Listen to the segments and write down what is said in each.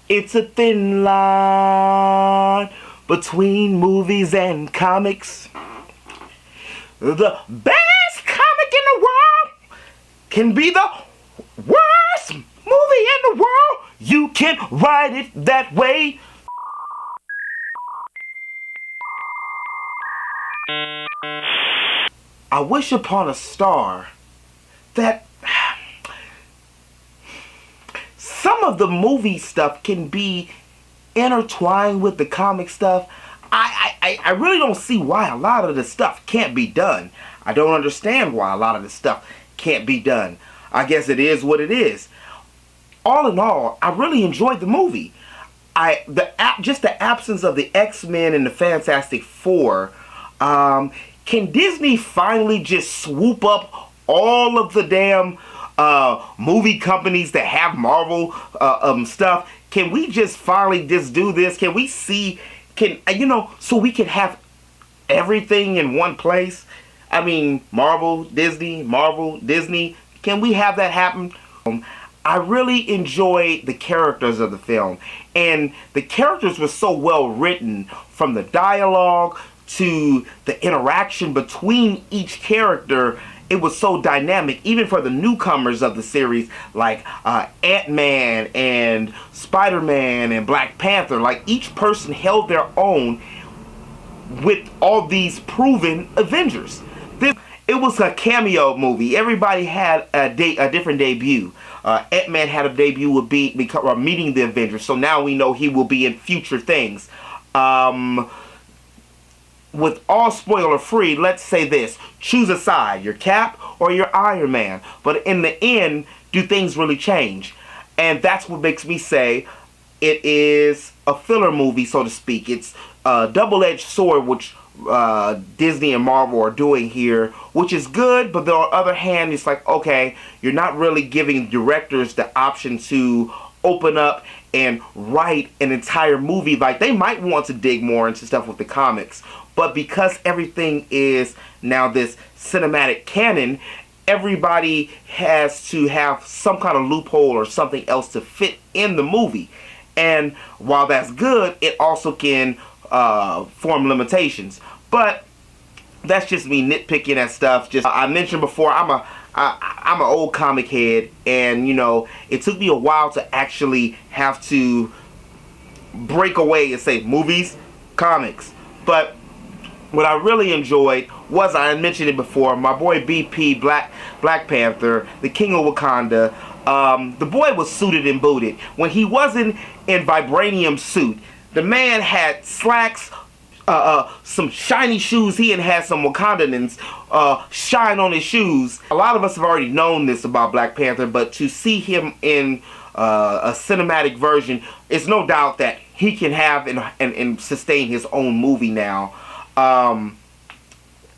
It's a thin line between movies and comics. The best comic in the world can be the worst movie in the world. You can write it that way. I wish upon a star that some of the movie stuff can be intertwined with the comic stuff. I really don't see why a lot of the stuff can't be done. I don't understand why a lot of the stuff can't be done. I guess it is what it is. All in all, I really enjoyed the movie. Just the absence of the X-Men and the Fantastic Four. Can Disney finally just swoop up all of the damn movie companies that have Marvel stuff? Can we just finally just do this? Can we see, so we can have everything in one place? I mean, Marvel, Disney. Can we have that happen? I really enjoyed the characters of the film. And the characters were so well written, from the dialogue to the interaction between each character. It was so dynamic, even for the newcomers of the series, like Ant-Man and Spider-Man and Black Panther. Like, each person held their own with all these proven Avengers. It was a cameo movie. Everybody had a different debut. Ant-Man had a debut with meeting the Avengers, so now we know he will be in future things. With all spoiler free, let's say this: choose a side, your Cap or your Iron Man. But in the end, do things really change? And that's what makes me say it is a filler movie, so to speak. It's a double-edged sword, which Disney and Marvel are doing here, which is good. But on the other hand, it's like, okay, you're not really giving directors the option to open up and write an entire movie. Like, they might want to dig more into stuff with the comics, but because everything is now this cinematic canon, everybody has to have some kind of loophole or something else to fit in the movie. And while that's good, it also can form limitations. But that's just me nitpicking at stuff. Just I mentioned before, I'm an old comic head, and it took me a while to actually have to break away and say movies, comics. But what I really enjoyed was, I mentioned it before, my boy BP, Black Panther, the King of Wakanda. The boy was suited and booted. When he wasn't in vibranium suit, the man had slacks, some shiny shoes. He had some Wakandans shine on his shoes. A lot of us have already known this about Black Panther, but to see him in a cinematic version, it's no doubt that he can have and sustain his own movie now.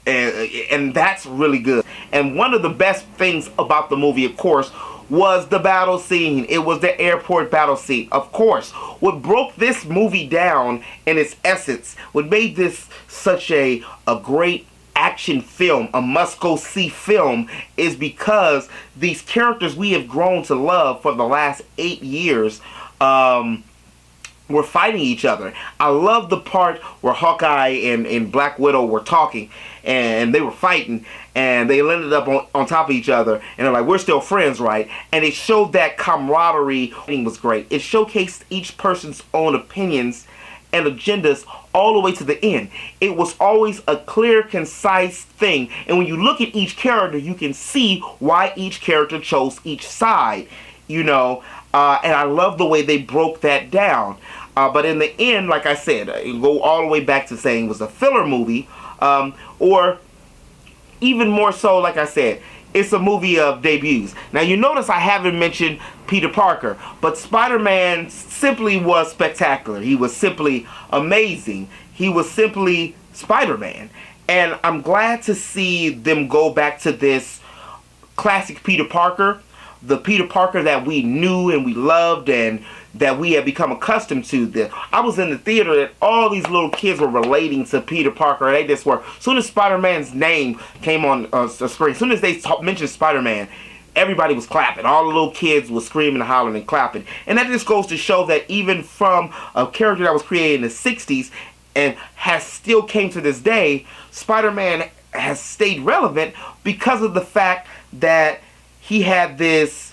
And that's really good. And one of the best things about the movie, of course, was the battle scene. It was the airport battle scene. Of course, what broke this movie down in its essence, what made this such a great action film, a must-go-see film, is because these characters we have grown to love for the last 8 years were fighting each other. I love the part where Hawkeye and Black Widow were talking, and they were fighting, and they ended up on top of each other, and they're like, we're still friends, right? And it showed that camaraderie. It was great. It showcased each person's own opinions and agendas all the way to the end. It was always a clear, concise thing, and when you look at each character, you can see why each character chose each side, and I love the way they broke that down. But in the end, like I said, go all the way back to saying it was a filler movie, or even more so, like I said, it's a movie of debuts. Now, you notice I haven't mentioned Peter Parker, but Spider-Man simply was spectacular. He was simply amazing. He was simply Spider-Man. And I'm glad to see them go back to this classic Peter Parker, the Peter Parker that we knew and we loved and that we had become accustomed to. I was in the theater that all these little kids were relating to Peter Parker. They just were. As soon as Spider-Man's name came on the screen, as soon as they mentioned Spider-Man, everybody was clapping. All the little kids were screaming, hollering, and clapping. And that just goes to show that even from a character that was created in the 60s and has still came to this day, Spider-Man has stayed relevant because of the fact that he had this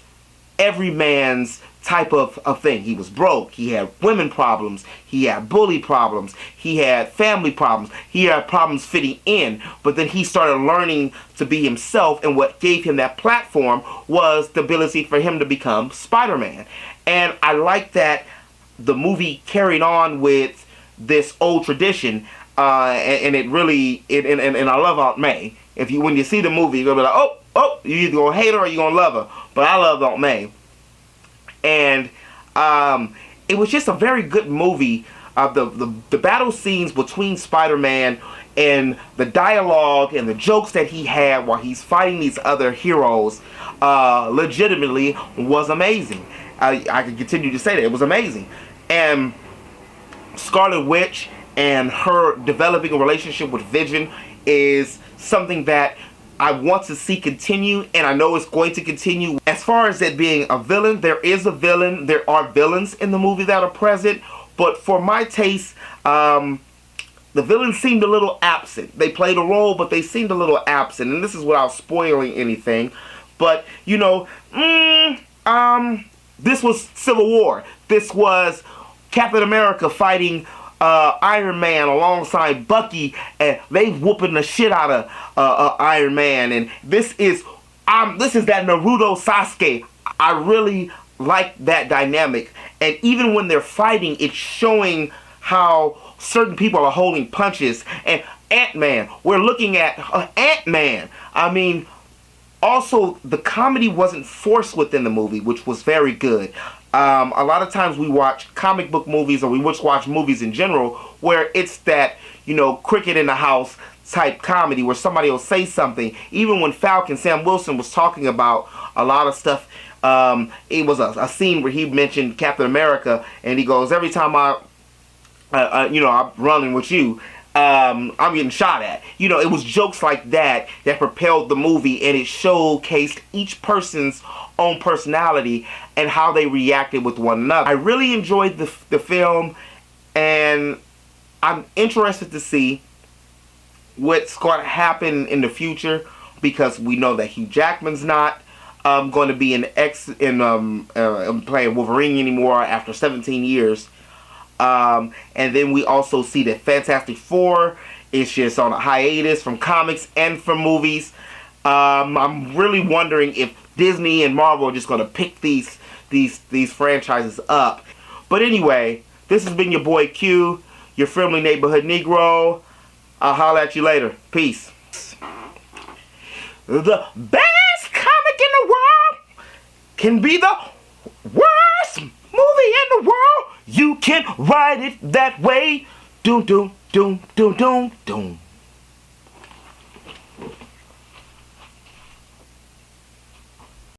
everyman's type of thing. He was broke, he had women problems, he had bully problems, he had family problems, he had problems fitting in, but then he started learning to be himself, and what gave him that platform was the ability for him to become Spider-Man. And I like that the movie carried on with this old tradition, and it really, and I love Aunt May. When you see the movie, you're gonna be like, oh, you either gonna hate her or you gonna love her. But I love Aunt May. And it was just a very good movie. The battle scenes between Spider-Man and the dialogue and the jokes that he had while he's fighting these other heroes legitimately was amazing. I can continue to say that. It was amazing. And Scarlet Witch and her developing a relationship with Vision is something that I want to see continue, and I know it's going to continue. As far as it being a villain, there is a villain. There are villains in the movie that are present, but for my taste, the villains seemed a little absent. They played a role, but they seemed a little absent, and this is without spoiling anything. But, you know, this was Civil War. This was Captain America fighting Iron Man alongside Bucky, and they whooping the shit out of Iron Man. And this is that Naruto Sasuke. I really like that dynamic, and even when they're fighting, it's showing how certain people are holding punches. And Ant-Man, we're looking at Ant-Man. I mean, also the comedy wasn't forced within the movie, which was very good. A lot of times we watch comic book movies, or we watch movies in general, where it's that, you know, cricket in the house type comedy where somebody will say something. Even when Sam Wilson was talking about a lot of stuff, it was a scene where he mentioned Captain America, and he goes, every time I'm running with you, I'm getting shot at. You know, it was jokes like that that propelled the movie, and it showcased each person's own personality and how they reacted with one another. I really enjoyed the film, and I'm interested to see what's going to happen in the future, because we know that Hugh Jackman's not going to be playing Wolverine anymore after 17 years. And then we also see that Fantastic Four is just on a hiatus from comics and from movies. I'm really wondering if Disney and Marvel are just going to pick these franchises up. But anyway, this has been your boy Q, your friendly neighborhood Negro. I'll holler at you later. Peace. The best comic in the world can be the worst movie in the world. You can write it that way. Doom, doom, doom, doom, doom, doom.